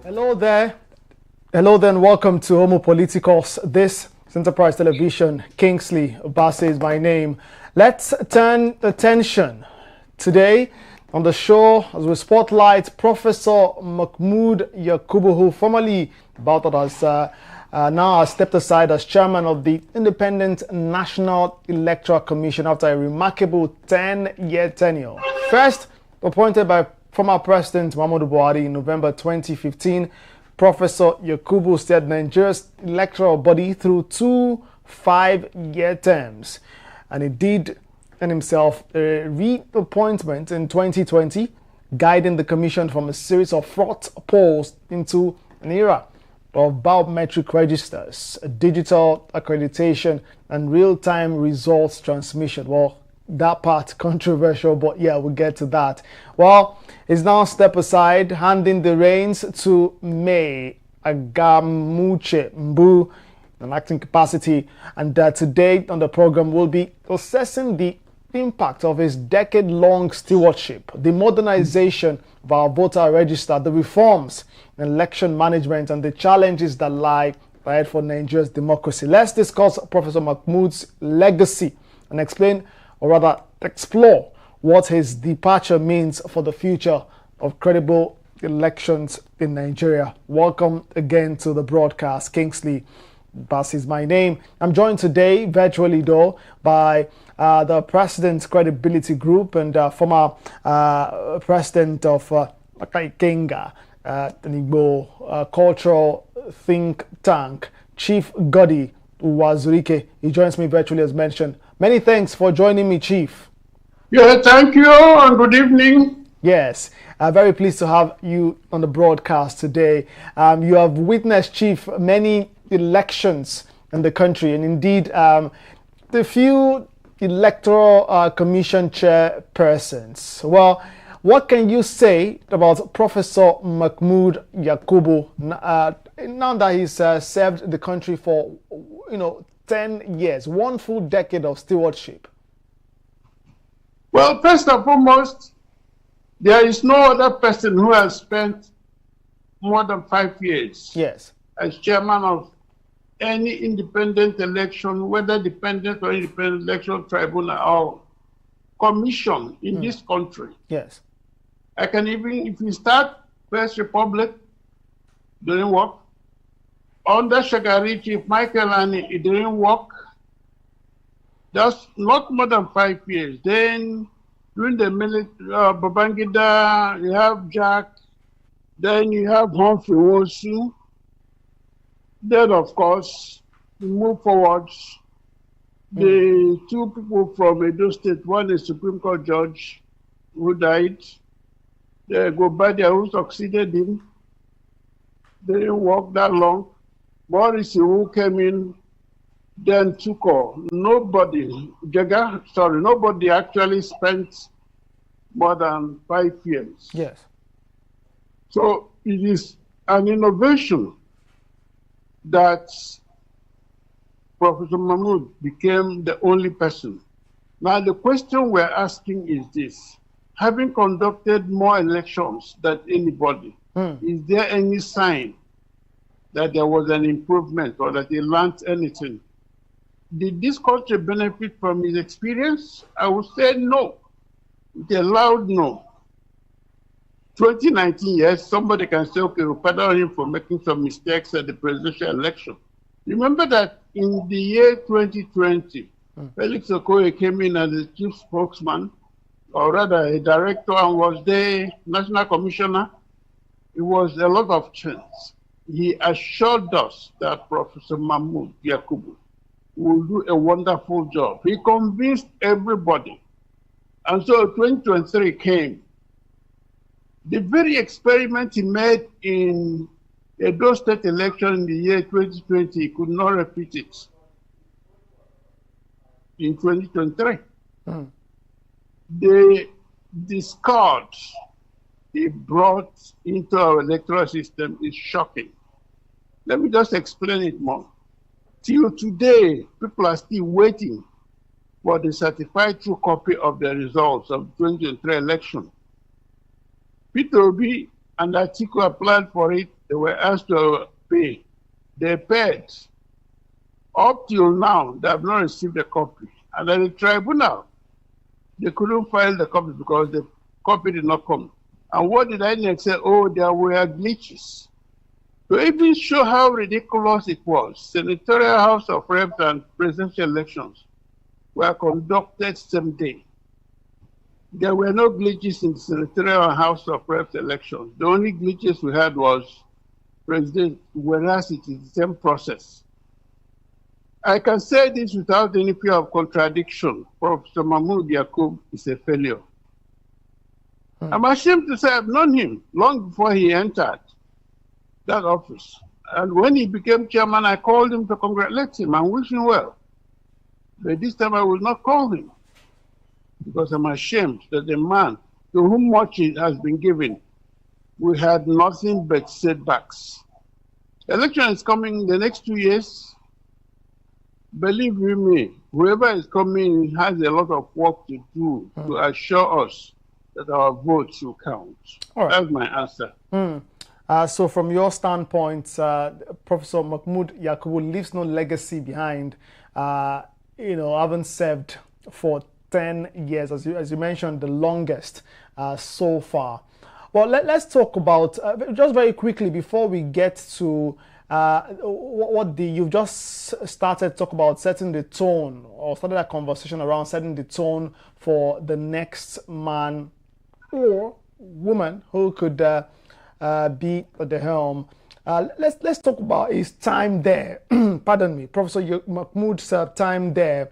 Hello there. Hello then, welcome to Homo Politicos. This is Enterprise Television. Kingsley Obase is my name. Let's turn attention today on the show as we spotlight Professor Mahmood Yakubu, who formerly now has stepped aside as chairman of the Independent National Electoral Commission after a remarkable 10-year tenure. First appointed by former President Muhammadu Buhari in November 2015, Professor Yakubu steered Nigeria's electoral body through two 5-year terms, and he did earn himself a reappointment in 2020, guiding the commission from a series of fraught polls into an era of biometric registers, digital accreditation, and real-time results transmission. Well, that part controversial, but yeah, we'll get to that. Well, he's now stepped aside, handing the reins to May Agbamuche-Mbu in an acting capacity, and today on the program we'll be assessing the impact of his decade-long stewardship, the modernization of our voter register, the reforms in election management, and the challenges that lie ahead for Nigeria's democracy. Let's discuss Professor Mahmood's legacy and explore what his departure means for the future of credible elections in Nigeria. Welcome again to the broadcast. Kingsley Bass is my name. I'm joined today, virtually though, by the President's Credibility Group and former President of Kenga, an Igbo cultural think tank, Chief Godi Wazurike. He joins me virtually as mentioned. Many thanks for joining me, Chief. Yeah, thank you and good evening. Yes, very pleased to have you on the broadcast today. You have witnessed, Chief, many elections in the country, and indeed the few electoral commission chairpersons. Well, what can you say about Professor Mahmood Yakubu now that he's served the country for 10 years, one full decade of stewardship? Well, first and foremost, there is no other person who has spent more than 5 years as chairman of any independent election, whether dependent or independent election tribunal or commission in this country. Yes. I can even, if you start First Republic, didn't work. Under Shagari, Chief Michael Ani, it didn't work. That's not more than 5 years. Then during the military, Babangida, you have Jack, then you have Humphrey Wosu. Then, of course, we move forward. The two people from Edo State, one is Supreme Court judge who died. Then Gobadia, who succeeded him. They didn't work that long. Boris, who came in, then took off. Nobody actually spent more than 5 years. Yes. So it is an innovation that Professor Mahmood became the only person. Now the question we're asking is this: having conducted more elections than anybody, is there any sign that there was an improvement or that he learned anything? Did this country benefit from his experience? I would say no. With a loud no. 2019, yes, somebody can say, okay, we'll pardon him for making some mistakes at the presidential election. Remember that in the year 2020, Felix Okoye came in as the chief spokesman, or rather a director, and was the national commissioner. It was a lot of change. He assured us that Professor Mahmood Yakubu will do a wonderful job. He convinced everybody. And so 2023 came. The very experiment he made in Edo State election in the year 2020, he could not repeat it in 2023. The discord he brought into our electoral system is shocking. Let me just explain it more. Till today, people are still waiting for the certified true copy of the results of the 2023 election. Peter Obi and Atiku applied for it They were asked to pay. They paid. Up till now, they have not received a copy. And at the tribunal, they couldn't file the copy because the copy did not come. And what did INEC say? Oh, there were glitches. To even show how ridiculous it was, Senatorial House of Reps and presidential elections were conducted same day. There were no glitches in the Senatorial House of Reps elections. The only glitches we had was President, whereas it is the same process. I can say this without any fear of contradiction. Professor Mahmood Yakubu is a failure. I'm ashamed to say I've known him long before he entered that office. And when he became chairman, I called him to congratulate him and wish him well. But this time I will not call him because I'm ashamed that the man to whom much has been given, we had nothing but setbacks. Election is coming in the next 2 years. Believe you me, whoever is coming has a lot of work to do to assure us that our votes will count. Right. That's my answer. So from your standpoint, Professor Mahmood Yakubu leaves no legacy behind, having served for 10 years, as you mentioned, the longest so far. Well, let's talk about, just very quickly before we get to you've just started to talk about setting the tone, or started a conversation around setting the tone for the next man or woman who could be at the helm. Let's talk about his time there. Pardon me, Professor Mahmood's time there,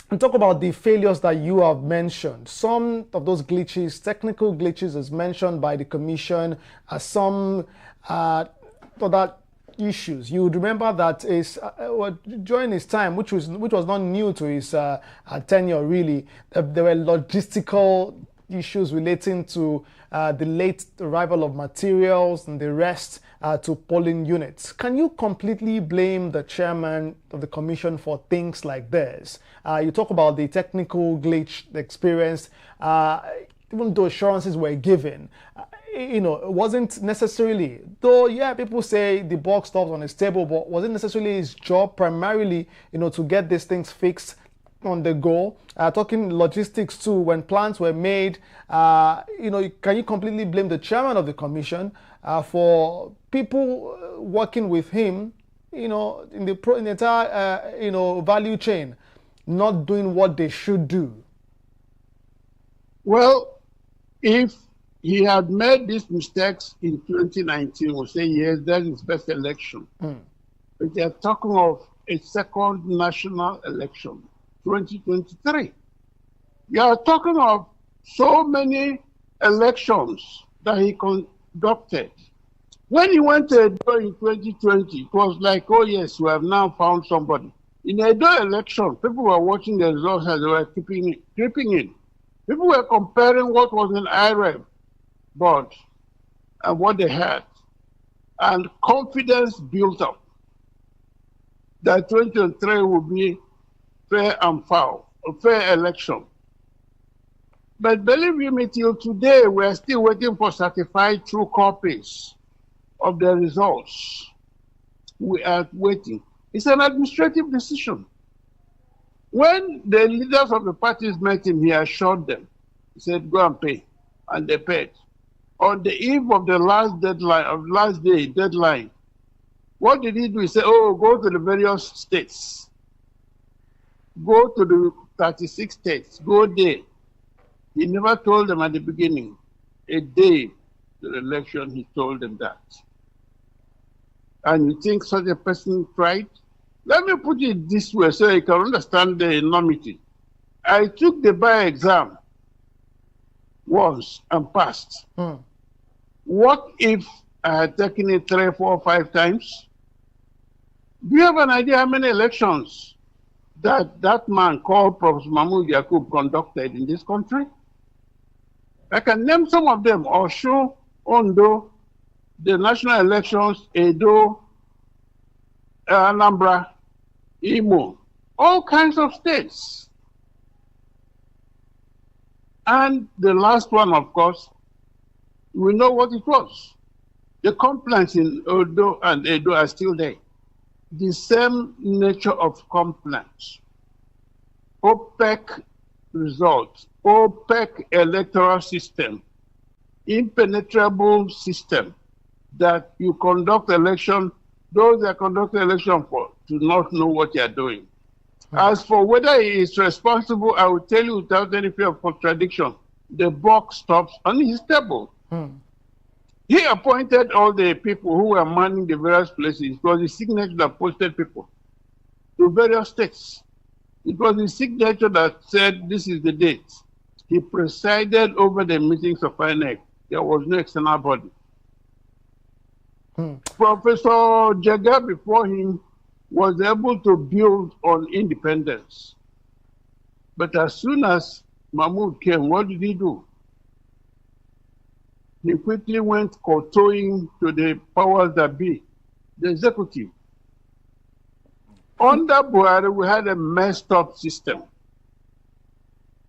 and talk about the failures that you have mentioned. Some of those glitches, technical glitches, as mentioned by the commission, some other issues. You would remember that during his time, which was not new to his tenure really, there were logistical issues relating to the late arrival of materials and the rest to polling units. Can you completely blame the chairman of the commission for things like this? You talk about the technical glitch experienced, even though assurances were given. It wasn't necessarily, though, yeah, people say the buck stops on his table, but wasn't necessarily his job primarily, to get these things fixed on the go? Talking logistics too, when plans were made, can you completely blame the chairman of the commission for people working with him, in the entire, value chain, not doing what they should do? Well, if he had made these mistakes in 2019, we'll say, yes, that is best election. But they are talking of a second national election, 2023. You are talking of so many elections that he conducted. When he went to Edo in 2020, it was like, oh yes, we have now found somebody. In Edo election, people were watching the results as they were creeping in. People were comparing what was in IReV board and what they had. And confidence built up that 2023 will be fair and foul, a fair election. But believe me, till today, we are still waiting for certified true copies of the results. We are waiting. It's an administrative decision. When the leaders of the parties met him, he assured them. He said, go and pay. And they paid. On the eve of the last deadline, what did he do? He said, oh, go to the various states. Go to the 36 states. Go there. He never told them at the beginning. A day to the election, he told them that. And you think such a person tried? Let me put it this way so you can understand the enormity. I took the bar exam once and passed. What if I had taken it 3, 4, 5 times? Do you have an idea how many elections that man called Prof. Mahmood Yakubu conducted in this country? I can name some of them: Osun, Ondo, the national elections, Edo, Anambra, Imo, all kinds of states. And the last one, of course, we know what it was. The complaints in Odo and Edo are still there. The same nature of complaints. OPEC results, OPEC electoral system, impenetrable system that you conduct election, those that conduct election for do not know what they are doing. As for whether he is responsible, I will tell you without any fear of contradiction, the buck stops on his table. He appointed all the people who were manning the various places. It was his signature that posted people to various states. It was his signature that said, this is the date. He presided over the meetings of INEC. There was no external body. Professor Jega before him was able to build on independence. But as soon as Mahmoud came, what did he do? He quickly went kowtowing to the powers that be, the executive. Under Buhari, we had a messed up system.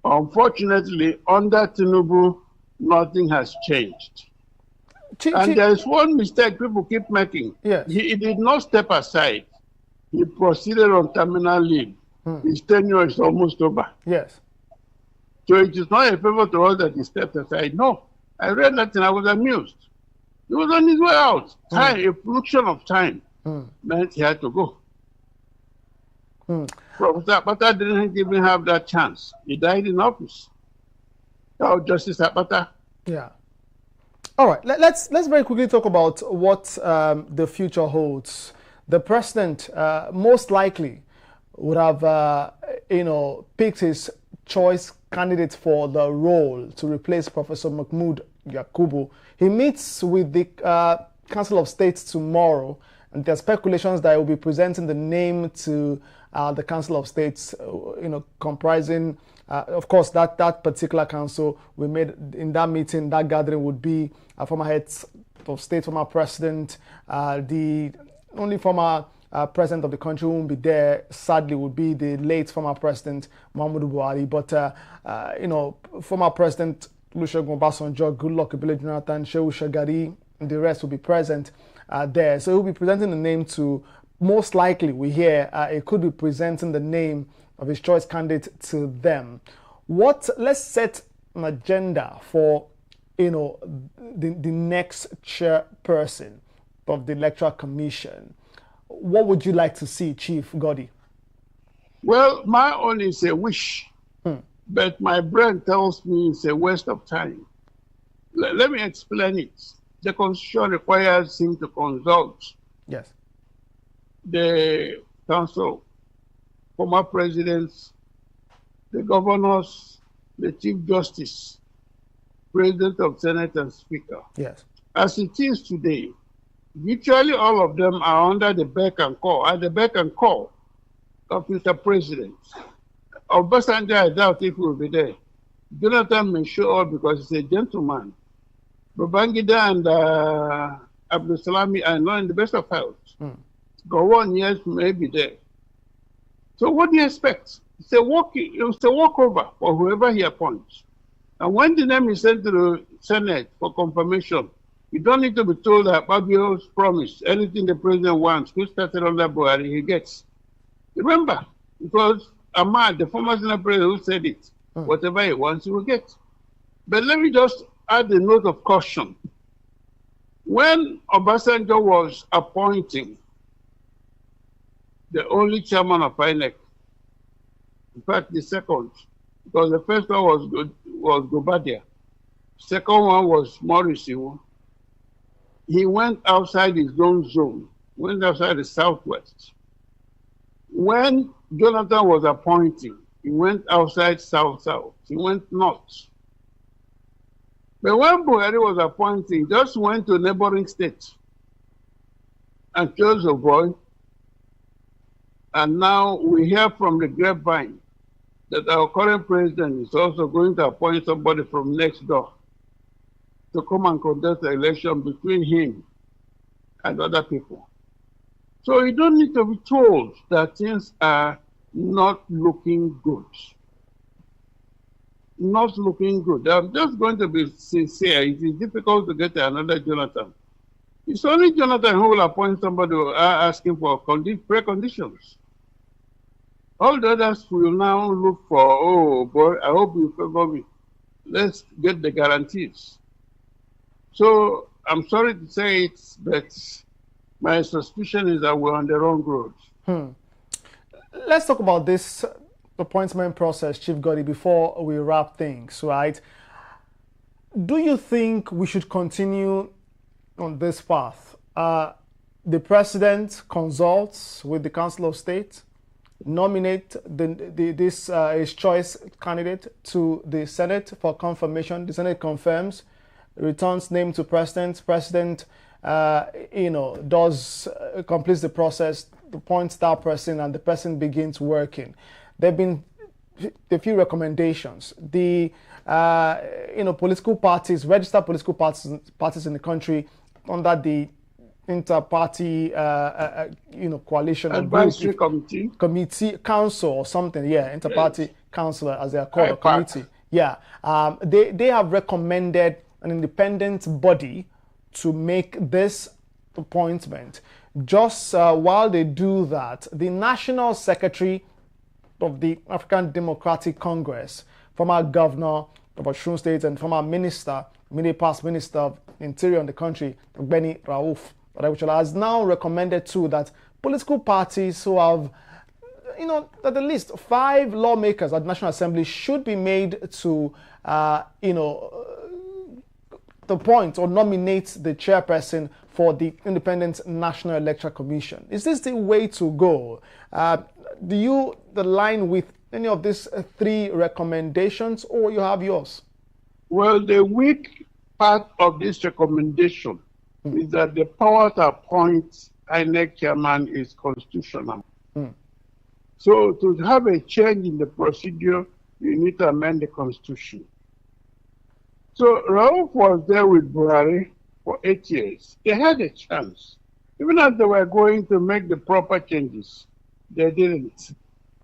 Unfortunately, under Tinubu, nothing has changed. And there's one mistake people keep making. Yes. He did not step aside. He proceeded on terminal leave. His tenure is almost over. Yes. So it is not a favor to us that he stepped aside. No. I read that and I was amused. He was on his way out. Time, a fraction of time meant he had to go. Professor Apata didn't even have that chance. He died in office. Oh, Justice Apata. Yeah. All right. Let's very quickly talk about what the future holds. The president most likely would have, picked his choice candidate for the role to replace Professor Mahmood Yakubu. He meets with the Council of State tomorrow, and there are speculations that he will be presenting the name to the Council of States, comprising, of course, that particular council. We made in that meeting, that gathering would be former heads of state, former president, the only former president of the country who won't be there, sadly, would be the late former president Muhammadu Buhari. But former president Olusegun Obasanjo, Goodluck Ebele Jonathan, Shehu Shagari, and the rest will be present there. So he'll be presenting the name to, most likely, we hear it could be presenting the name of his choice candidate to them. Let's set an agenda for, the next chairperson of the Electoral Commission. What would you like to see, Chief Godi? Well, my own is a wish, but my brain tells me it's a waste of time. Let me explain it. The Constitution requires him to consult the council, former presidents, the governors, the Chief Justice, President of Senate, and Speaker. Yes. As it is today, virtually all of them are under the beck and call, of Mr. President. Obasanjo, I doubt if he will be there. Jonathan may show up because he's a gentleman. Babangida and Abdul Salami are not in the best of health. Gowon, yes, may be there. So what do you expect? It's a walkover for whoever he appoints. And when the name is sent to the Senate for confirmation, you don't need to be told that Fabio's promise, anything the president wants, who started under Buhari, he gets. Remember, it was Ahmad, the former Senate president, who said it. Whatever he wants, he will get. But let me just add a note of caution. When Obasanjo was appointing the only chairman of INEC, in fact, the second, because the first one was Gobadia, second one was Morrissey. He went outside his own zone, went outside the Southwest. When Jonathan was appointing, he went outside South-South. He went north. But when Buhari was appointing, he just went to neighboring states and chose a boy. And now we hear from the grapevine that our current president is also going to appoint somebody from next door to come and conduct the election between him and other people. So you don't need to be told that things are not looking good. Not looking good. I'm just going to be sincere. It is difficult to get another Jonathan. It's only Jonathan who will appoint somebody asking for preconditions. All the others will now look for, oh boy, I hope you favor me. Let's get the guarantees. So I'm sorry to say it, but my suspicion is that we're on the wrong road. Let's talk about this appointment process, Chief Gotti, before we wrap things, right? Do you think we should continue on this path? The president consults with the Council of State, nominate his choice candidate to the Senate for confirmation. The Senate confirms, returns name to president. President, completes the process, appoints that person, and the person begins working. There have been a few recommendations. The political parties, registered political parties in the country under the inter-party coalition advisory committee council or something, yeah, inter-party council as they are called, a committee, yeah, they have recommended an independent body to make this appointment. Just while they do that, the national secretary of the African Democratic Congress, former governor of Osun State and former minister, immediate past minister of Interior in the country, Benny Rauf, has now recommended too that political parties who have, at least 5 lawmakers at the National Assembly should be made to, appoint or nominate the chairperson for the Independent National Electoral Commission. Is this the way to go? Do you align with any of these 3 recommendations, or you have yours? Well, the weak part of this recommendation is that the power to appoint INEC chairman is constitutional. So to have a change in the procedure, you need to amend the constitution. So Rauf was there with Buhari for 8 years. They had a chance. Even as they were going to make the proper changes, they didn't.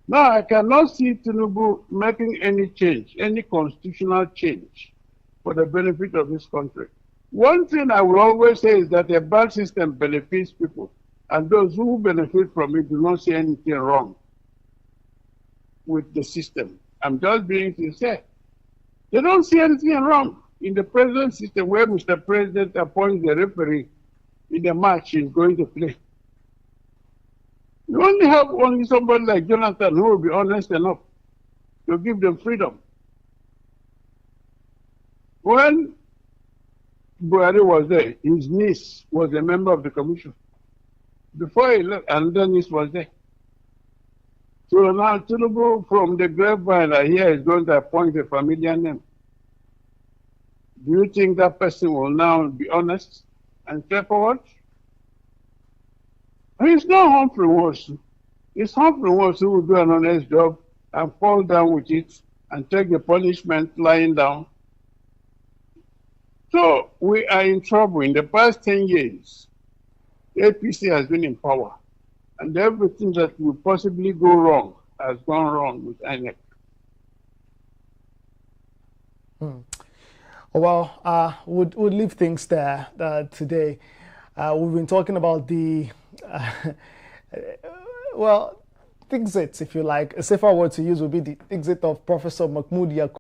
Now I cannot see Tinubu making any change, any constitutional change for the benefit of this country. One thing I will always say is that a bad system benefits people, and those who benefit from it do not see anything wrong with the system. I'm just being sincere. They don't see anything wrong in the present system where Mr. President appoints the referee in the match he's going to play. You only have somebody like Jonathan who will be honest enough to give them freedom. When Buhari was there, his niece was a member of the commission. Before he left, another niece was there. So now Tinubu from the grapevine I hear is going to appoint a familiar name. Do you think that person will now be honest and straightforward? It's not Humphrey Wars. It's Humphrey Wars who will do an honest job and fall down with it and take the punishment lying down. So we are in trouble. In the past 10 years, the APC has been in power, and everything that will possibly go wrong has gone wrong with INEC. Well, we'll leave things there today. We've been talking about the, exit, if you like. A safer word to use would be the exit of Professor Mahmood Yakubu.